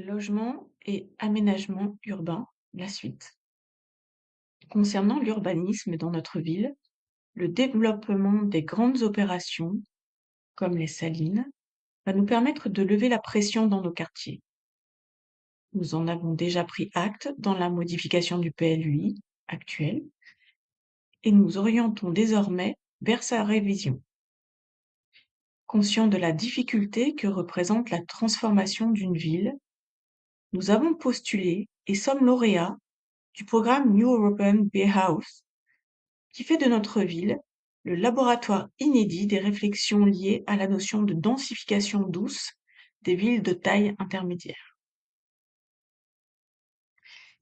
Logement et aménagement urbain, la suite. Concernant l'urbanisme dans notre ville, le développement des grandes opérations, comme les salines, va nous permettre de lever la pression dans nos quartiers. Nous en avons déjà pris acte dans la modification du PLUI actuel et nous orientons désormais vers sa révision. Conscient de la difficulté que représente la transformation d'une ville, nous avons postulé et sommes lauréats du programme New European Beer House, qui fait de notre ville le laboratoire inédit des réflexions liées à la notion de densification douce des villes de taille intermédiaire.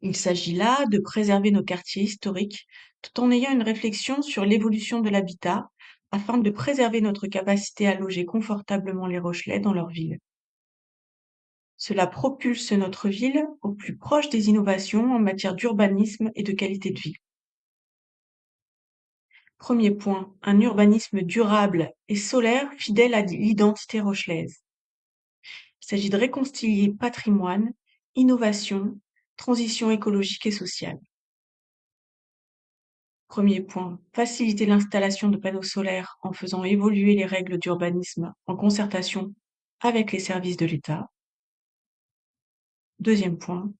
Il s'agit là de préserver nos quartiers historiques tout en ayant une réflexion sur l'évolution de l'habitat afin de préserver notre capacité à loger confortablement les Rochelais dans leur ville. Cela propulse notre ville au plus proche des innovations en matière d'urbanisme et de qualité de vie. Premier point, un urbanisme durable et solaire fidèle à l'identité rochelaise. Il s'agit de réconcilier patrimoine, innovation, transition écologique et sociale. Premier point, faciliter l'installation de panneaux solaires en faisant évoluer les règles d'urbanisme en concertation avec les services de l'État. Deuxième point,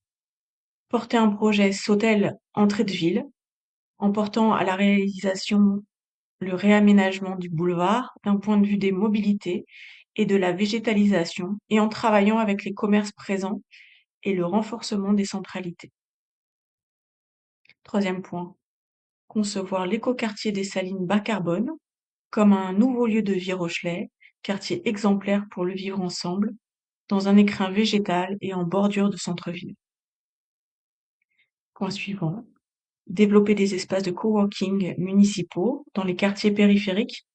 porter un projet Sautel entrée de ville en portant à la réalisation le réaménagement du boulevard d'un point de vue des mobilités et de la végétalisation et en travaillant avec les commerces présents et le renforcement des centralités. Troisième point, concevoir l'écoquartier des Salines bas carbone comme un nouveau lieu de vie rochelais, quartier exemplaire pour le vivre ensemble, dans un écrin végétal et en bordure de centre-ville. Point suivant, développer des espaces de coworking municipaux dans les quartiers périphériques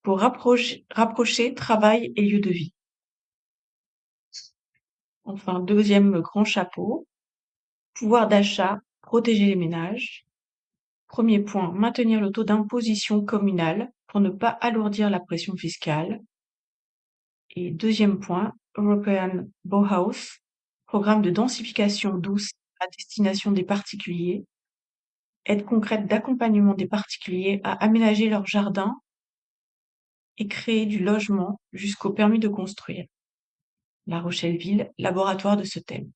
pour rapprocher travail et lieu de vie. Enfin, deuxième grand chapeau, pouvoir d'achat, protéger les ménages. Premier point, maintenir le taux d'imposition communale pour ne pas alourdir la pression fiscale. Et deuxième point, European Bauhaus, programme de densification douce à destination des particuliers, aide concrète d'accompagnement des particuliers à aménager leur jardin et créer du logement jusqu'au permis de construire. La Rochelle-Ville, laboratoire de ce thème.